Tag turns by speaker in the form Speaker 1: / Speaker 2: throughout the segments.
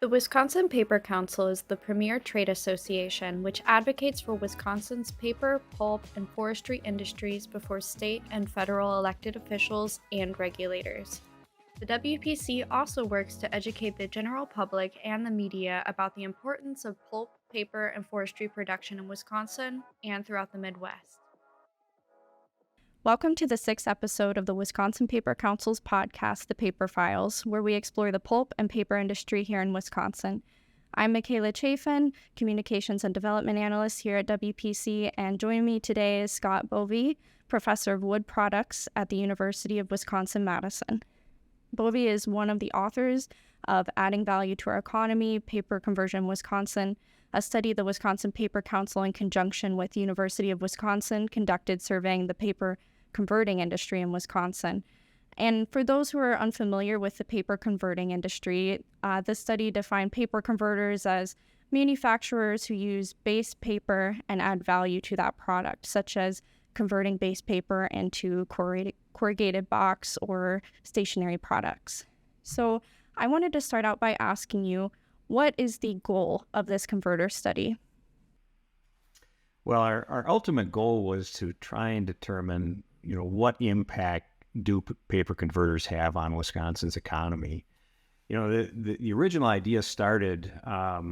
Speaker 1: The Wisconsin Paper Council is the premier trade association which advocates for Wisconsin's paper, pulp, and forestry industries before state and federal elected officials and regulators. The WPC also works to educate the general public and the media about the importance of pulp, paper, and forestry production in Wisconsin and throughout the Midwest.
Speaker 2: Welcome to the sixth episode of the Wisconsin Paper Council's podcast, The Paper Files, where we explore the pulp and paper industry here in Wisconsin. I'm Michaela Chafin, Communications and Development Analyst here at WPC, and joining me today is Scott Bowe, Professor of Wood Products at the University of Wisconsin-Madison. Bowe is one of the authors of Adding Value to Our Economy, Paper Conversion in Wisconsin, a study the Wisconsin Paper Council in conjunction with the University of Wisconsin conducted surveying the paper converting industry in Wisconsin. And for those who are unfamiliar with the paper converting industry, this study defined paper converters as manufacturers who use base paper and add value to that product, such as converting base paper into corrugated box or stationery products. So I wanted to start out by asking you, what is the goal of this converter study?
Speaker 3: Well, our ultimate goal was to try and determine, what impact do paper converters have on Wisconsin's economy? The original idea started a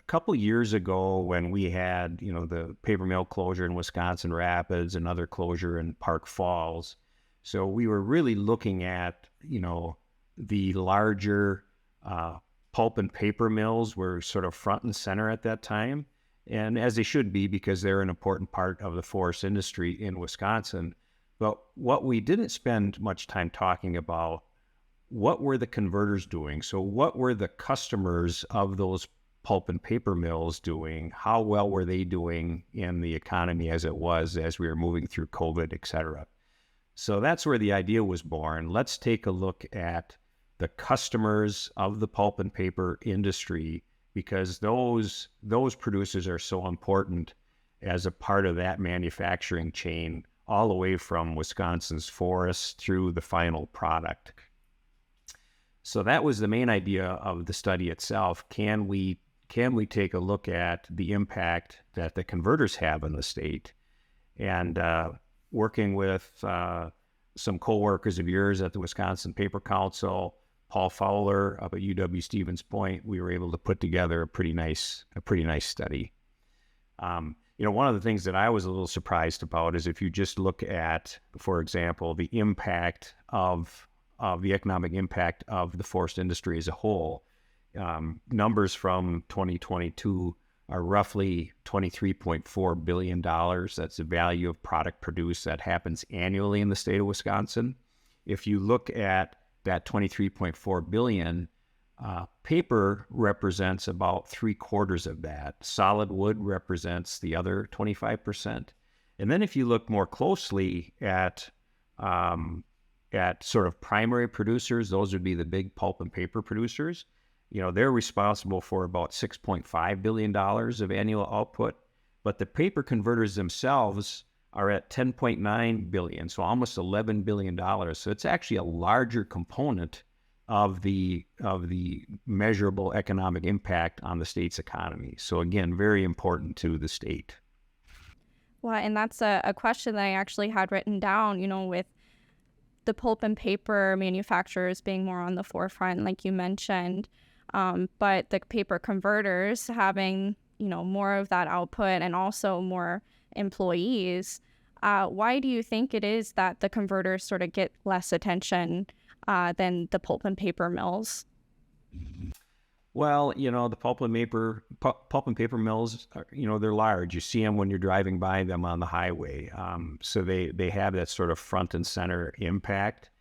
Speaker 3: couple years ago when we had, the paper mill closure in Wisconsin Rapids, another closure in Park Falls. So we were really looking at, the larger pulp and paper mills were sort of front and center at that time. And as they should be, because they're an important part of the forest industry in Wisconsin. But what we didn't spend much time talking about, what were the converters doing? So what were the customers of those pulp and paper mills doing? How well were they doing in the economy as we were moving through COVID, et cetera? So that's where the idea was born. Let's take a look at the customers of the pulp and paper industry, because those producers are so important as a part of that manufacturing chain, all the way from Wisconsin's forests through the final product. So that was the main idea of the study itself. Can we take a look at the impact that the converters have in the state? And working with some co-workers of yours at the Wisconsin Paper Council, Paul Fowler up at UW Stevens Point, we were able to put together a pretty nice study. One of the things that I was a little surprised about is if you just look at, for example, the impact of the economic impact of the forest industry as a whole, numbers from 2022 are roughly $23.4 billion. That's the value of product produced that happens annually in the state of Wisconsin. If you look at that 23.4 billion, paper represents about 3/4 of that. Solid wood represents the other 25%. And then if you look more closely at sort of primary producers, those would be the big pulp and paper producers. They're responsible for about $6.5 billion of annual output, but the paper converters themselves are at $10.9 billion, so almost $11 billion. So it's actually a larger component of the measurable economic impact on the state's economy. So again, very important to the state.
Speaker 2: Well, and that's a question that I actually had written down, with the pulp and paper manufacturers being more on the forefront, like you mentioned, but the paper converters having, more of that output and also more employees. Why do you think it is that the converters sort of get less attention than the pulp and paper mills?
Speaker 3: Well, the pulp and paper mills, they're large. You see them when you're driving by them on the highway. So they have that sort of front and center impact.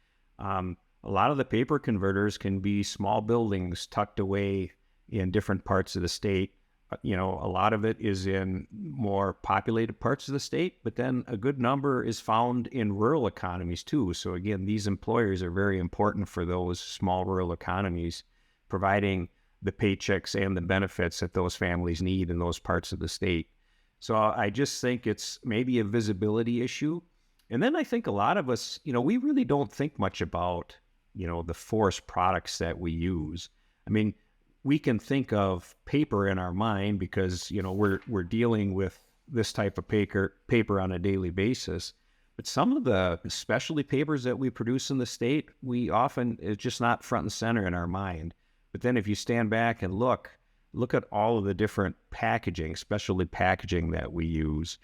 Speaker 3: A lot of the paper converters can be small buildings tucked away in different parts of the state. A lot of it is in more populated parts of the state, but then a good number is found in rural economies too. So again, these employers are very important for those small rural economies, providing the paychecks and the benefits that those families need in those parts of the state. So I just think it's maybe a visibility issue. And then I think a lot of us, we really don't think much about, the forest products that we use. I mean, we can think of paper in our mind because, we're dealing with this type of paper on a daily basis. But some of the specialty papers that we produce in the state, it's just not front and center in our mind. But then if you stand back and look at all of the different packaging, specialty packaging that we use,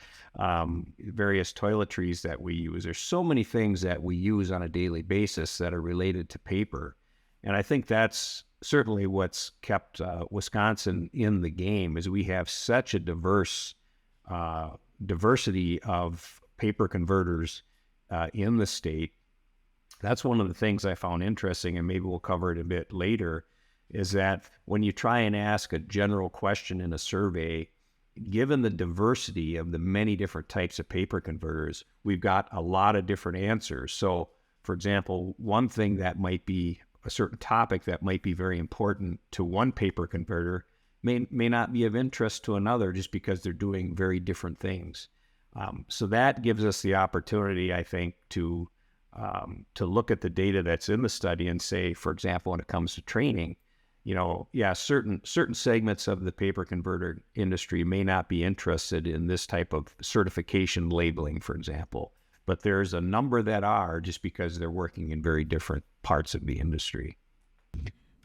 Speaker 3: various toiletries that we use. There's so many things that we use on a daily basis that are related to paper. And I think that's certainly what's kept Wisconsin in the game, is we have such a diversity of paper converters in the state. That's one of the things I found interesting, and maybe we'll cover it a bit later, is that when you try and ask a general question in a survey, given the diversity of the many different types of paper converters, we've got a lot of different answers. So, for example, one thing that might be a certain topic that might be very important to one paper converter may not be of interest to another, just because they're doing very different things. So that gives us the opportunity, I think, to look at the data that's in the study and say, for example, when it comes to training, certain segments of the paper converter industry may not be interested in this type of certification labeling, for example, but there's a number that are, just because they're working in very different parts of the industry.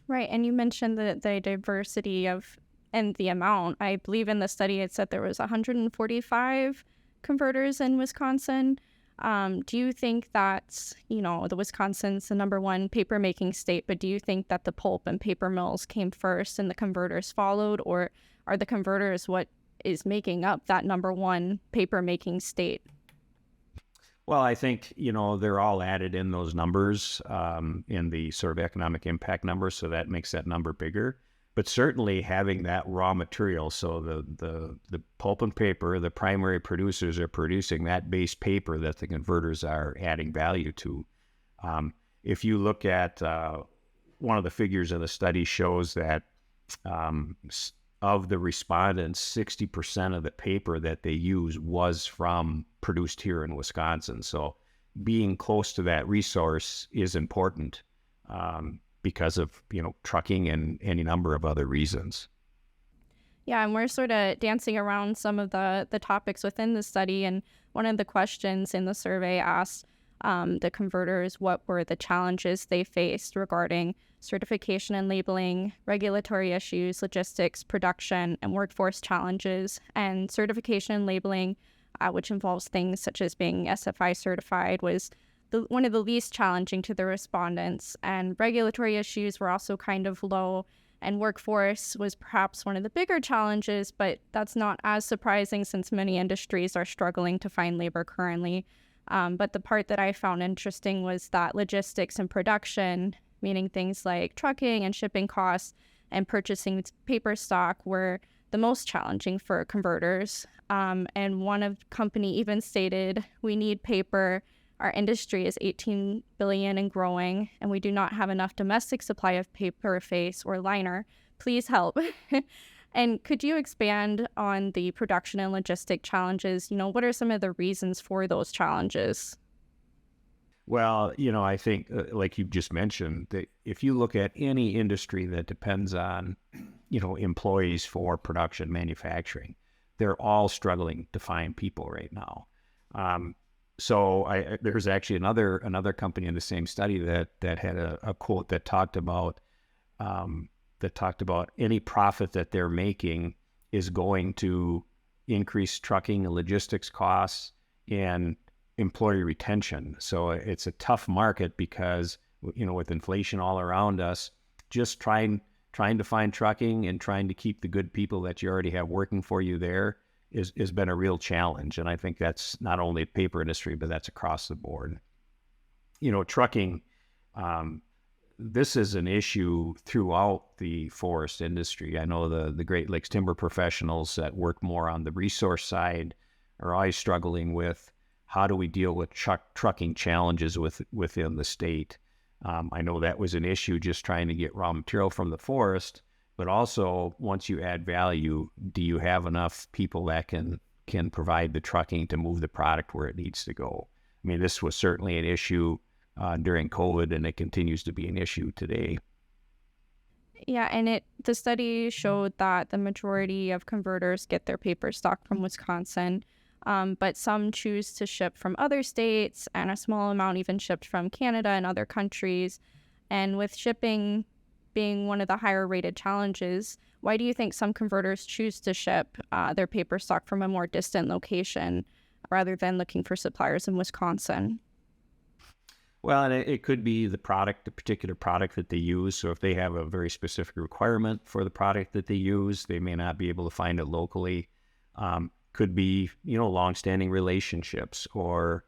Speaker 2: Right, and you mentioned the diversity and the amount. I believe in the study it said there was 145 converters in Wisconsin. Do you think that, the Wisconsin's the number one paper making state, but do you think that the pulp and paper mills came first and the converters followed, or are the converters what is making up that number one paper making state?
Speaker 3: Well, I think, they're all added in those numbers, in the sort of economic impact numbers, so that makes that number bigger. But certainly having that raw material, so the pulp and paper, the primary producers are producing that base paper that the converters are adding value to. If you look at one of the figures in the study shows that of the respondents, 60% of the paper that they use was produced here in Wisconsin. So being close to that resource is important. Because of, trucking and any number of other reasons.
Speaker 2: Yeah, and we're sort of dancing around some of the topics within the study. And one of the questions in the survey asked the converters what were the challenges they faced regarding certification and labeling, regulatory issues, logistics, production, and workforce challenges. And certification and labeling, which involves things such as being SFI certified, was one of the least challenging to the respondents, and regulatory issues were also kind of low, and workforce was perhaps one of the bigger challenges, but that's not as surprising since many industries are struggling to find labor currently. But the part that I found interesting was that logistics and production, meaning things like trucking and shipping costs and purchasing paper stock, were the most challenging for converters. And one company even stated, "We need paper. Our industry is 18 billion and growing, and we do not have enough domestic supply of paper face or liner. Please help." And could you expand on the production and logistic challenges? What are some of the reasons for those challenges?
Speaker 3: Well, I think, like you just mentioned, that if you look at any industry that depends on, employees for production, manufacturing, they're all struggling to find people right now. So there's actually another company in the same study that had a quote that talked about any profit that they're making is going to increase trucking and logistics costs and employee retention. So it's a tough market because, with inflation all around us, just trying to find trucking and trying to keep the good people that you already have working for you there has been a real challenge. And I think that's not only the paper industry, but that's across the board. Trucking, this is an issue throughout the forest industry. I know the Great Lakes timber professionals that work more on the resource side are always struggling with how do we deal with trucking challenges within the state. I know that was an issue, just trying to get raw material from the forest. But also, once you add value, do you have enough people that can provide the trucking to move the product where it needs to go? I mean, this was certainly an issue during COVID, and it continues to be an issue today.
Speaker 2: Yeah, and the study showed that the majority of converters get their paper stock from Wisconsin, but some choose to ship from other states, and a small amount even shipped from Canada and other countries. And with shipping being one of the higher rated challenges, why do you think some converters choose to ship their paper stock from a more distant location rather than looking for suppliers in Wisconsin?
Speaker 3: Well, and it could be the product, the particular product that they use. So if they have a very specific requirement for the product that they use, they may not be able to find it locally. Could be, longstanding relationships or,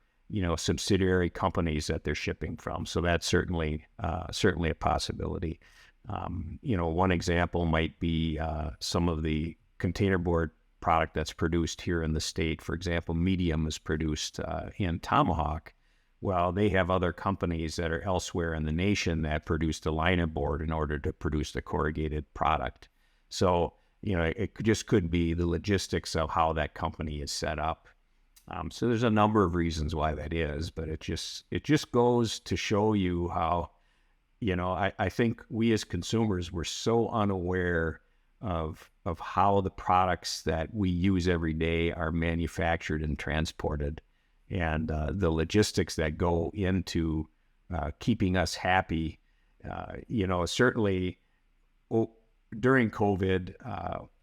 Speaker 3: subsidiary companies that they're shipping from. So that's certainly a possibility. One example might be some of the containerboard product that's produced here in the state. For example, medium is produced in Tomahawk. Well, they have other companies that are elsewhere in the nation that produce the linerboard in order to produce the corrugated product. So, it just could be the logistics of how that company is set up. So there's a number of reasons why that is, but it just goes to show you how, I think we as consumers were so unaware of how the products that we use every day are manufactured and transported. And the logistics that go into keeping us happy, certainly during COVID,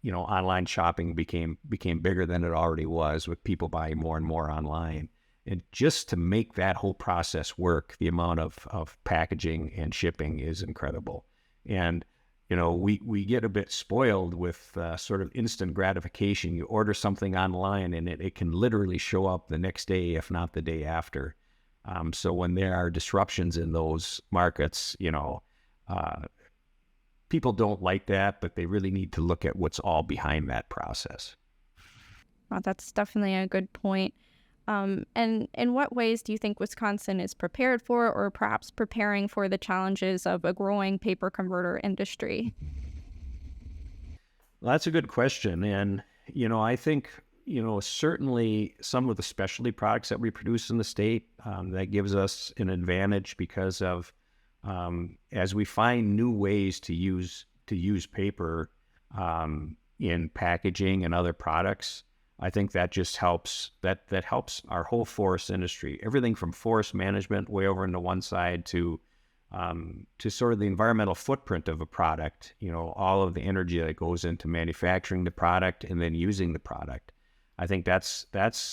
Speaker 3: online shopping became bigger than it already was, with people buying more and more online. And just to make that whole process work, the amount of packaging and shipping is incredible. And we get a bit spoiled with sort of instant gratification. You order something online and it can literally show up the next day, if not the day after. So when there are disruptions in those markets, people don't like that, but they really need to look at what's all behind that process.
Speaker 2: Well, that's definitely a good point. And in what ways do you think Wisconsin is prepared for, or perhaps preparing for, the challenges of a growing paper converter industry?
Speaker 3: Well, that's a good question. And, I think, certainly some of the specialty products that we produce in the state, that gives us an advantage because of, as we find new ways to use paper in packaging and other products, I think that just helps. That helps our whole forest industry. Everything from forest management way over into one side to sort of the environmental footprint of a product. All of the energy that goes into manufacturing the product and then using the product. I think that's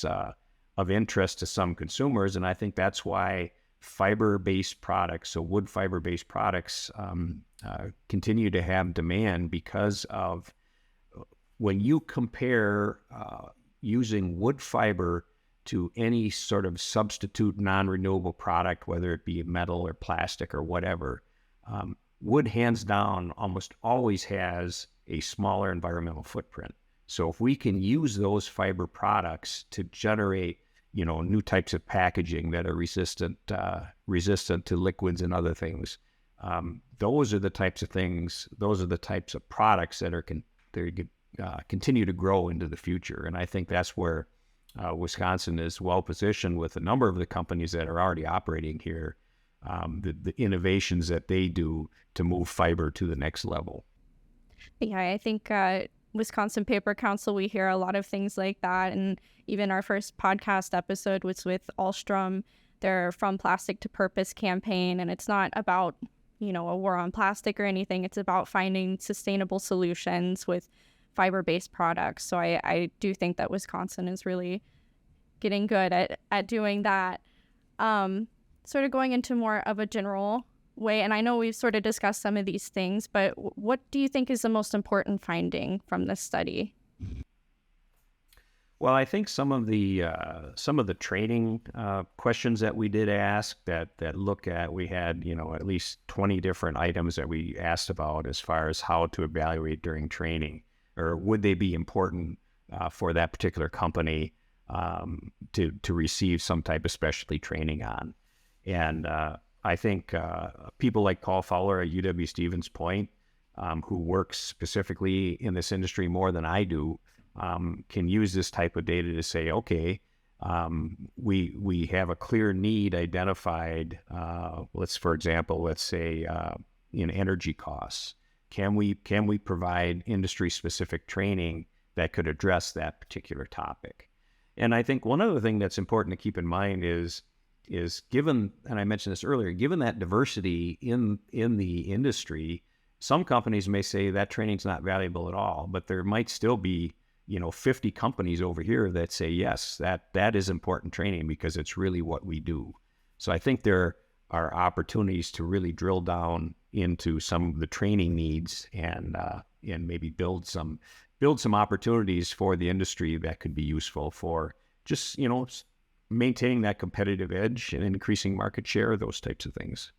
Speaker 3: of interest to some consumers, and I think that's why fiber-based products, so wood fiber-based products, continue to have demand, because of when you compare using wood fiber to any sort of substitute non-renewable product, whether it be metal or plastic or whatever, wood hands down almost always has a smaller environmental footprint. So if we can use those fiber products to generate, new types of packaging that are resistant to liquids and other things, those are the types of things. Those are the types of products that continue to grow into the future. And I think that's where Wisconsin is well positioned with a number of the companies that are already operating here, the innovations that they do to move fiber to the next level.
Speaker 2: Yeah, I think Wisconsin Paper Council, we hear a lot of things like that. And even our first podcast episode was with Alstrom, their From Plastic to Purpose campaign. And it's not about, a war on plastic or anything. It's about finding sustainable solutions with fiber-based products. So I do think that Wisconsin is really getting good at doing that. Sort of going into more of a general way, and I know we've sort of discussed some of these things, but what do you think is the most important finding from this study?
Speaker 3: Well, I think some of the training questions that we did ask that look at, we had at least 20 different items that we asked about as far as how to evaluate during training, or would they be important for that particular company to receive some type of specialty training on. And I think people like Paul Fowler at UW-Stevens Point, who works specifically in this industry more than I do, can use this type of data to say, okay, we have a clear need identified. Let's say in energy costs. can we provide industry-specific training that could address that particular topic? And I think one other thing that's important to keep in mind is given, and I mentioned this earlier, given that diversity in the industry, some companies may say that training's not valuable at all, but there might still be 50 companies over here that say, yes, that is important training because it's really what we do. So I think there are opportunities to really drill down into some of the training needs and maybe build some opportunities for the industry that could be useful for just, maintaining that competitive edge and increasing market share, those types of things.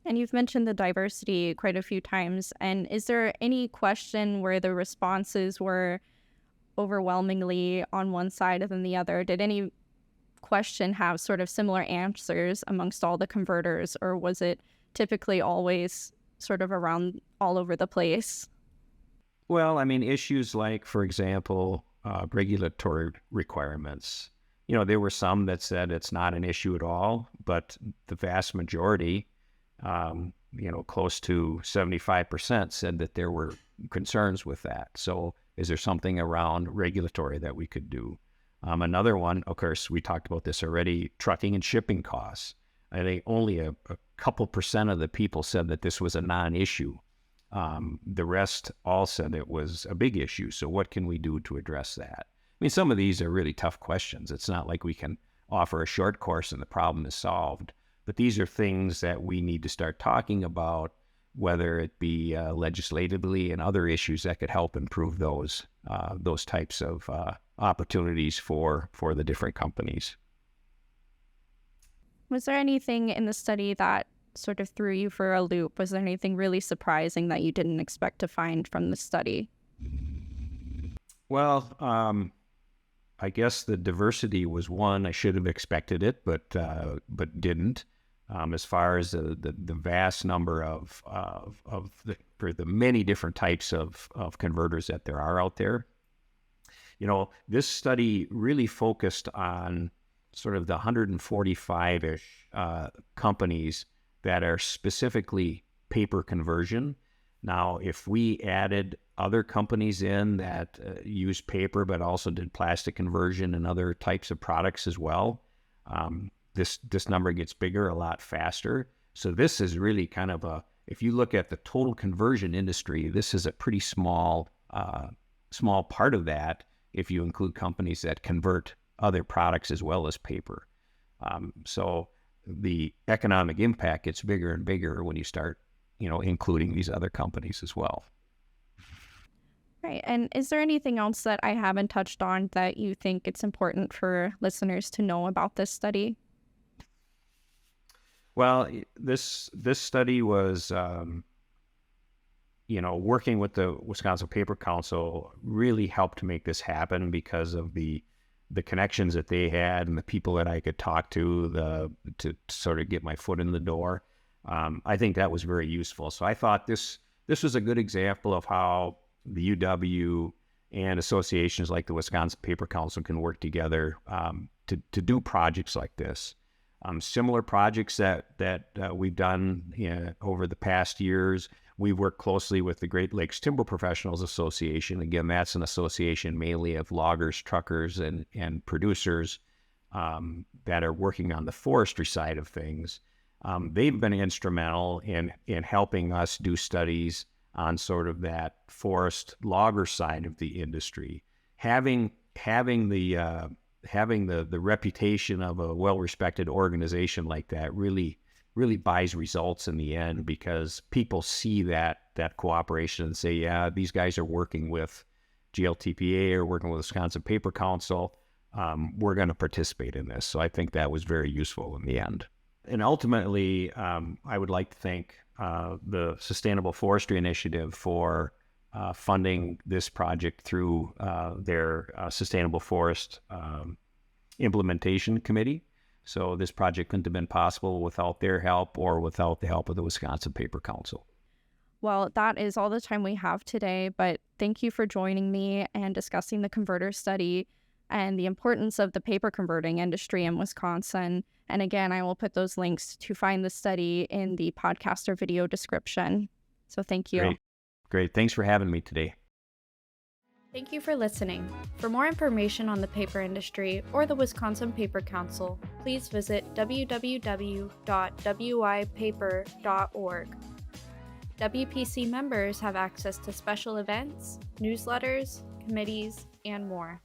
Speaker 2: And you've mentioned the diversity quite a few times. And is there any question where the responses were overwhelmingly on one side than the other? Did any question have sort of similar answers amongst all the converters, or was it typically always sort of around all over the place?
Speaker 3: Well, I mean, issues like, for example, regulatory requirements. There were some that said it's not an issue at all, but the vast majority, close to 75% said that there were concerns with that. So is there something around regulatory that we could do? Another one, of course, we talked about this already, trucking and shipping costs. I think only a couple percent of the people said that this was a non-issue. The rest all said it was a big issue. So what can we do to address that? I mean, some of these are really tough questions. It's not like we can offer a short course and the problem is solved. But these are things that we need to start talking about, whether it be legislatively and other issues that could help improve those types of opportunities for the different companies.
Speaker 2: Was there anything in the study that sort of threw you for a loop? Was there anything really surprising that you didn't expect to find from the study?
Speaker 3: Well, I guess the diversity was one. I should have expected it, but didn't. As far as the vast number of the many different types of converters that there are out there, this study really focused on sort of the 145-ish companies that are specifically paper conversion. Now, if we added other companies in that use paper but also did plastic conversion and other types of products as well, this number gets bigger a lot faster. So this is really kind of if you look at the total conversion industry, this is a pretty small part of that if you include companies that convert other products as well as paper. So the economic impact gets bigger and bigger when you start, including these other companies as well.
Speaker 2: Right. And is there anything else that I haven't touched on that you think it's important for listeners to know about this study?
Speaker 3: Well, this study was, working with the Wisconsin Paper Council really helped make this happen because of the connections that they had and the people that I could talk to sort of get my foot in the door. I think that was very useful. So I thought this was a good example of how the UW and associations like the Wisconsin Paper Council can work together to do projects like this. Similar projects that we've done over the past years. We've worked closely with the Great Lakes Timber Professionals Association. Again, that's an association mainly of loggers, truckers, and producers that are working on the forestry side of things. They've been instrumental in helping us do studies on sort of that forest logger side of the industry. Having the reputation of a well-respected organization like that really buys results in the end, because people see that cooperation and say, yeah, these guys are working with GLTPA or working with Wisconsin Paper Council. We're going to participate in this. So I think that was very useful in the end. And ultimately, I would like to thank the Sustainable Forestry Initiative for funding this project through their Sustainable Forest Implementation Committee. So this project couldn't have been possible without their help or without the help of the Wisconsin Paper Council.
Speaker 2: Well, that is all the time we have today, but thank you for joining me and discussing the converter study and the importance of the paper converting industry in Wisconsin. And again, I will put those links to find the study in the podcast or video description. So thank you.
Speaker 3: Great. Great. Thanks for having me today.
Speaker 1: Thank you for listening. For more information on the paper industry or the Wisconsin Paper Council, please visit www.wipaper.org. WPC members have access to special events, newsletters, committees, and more.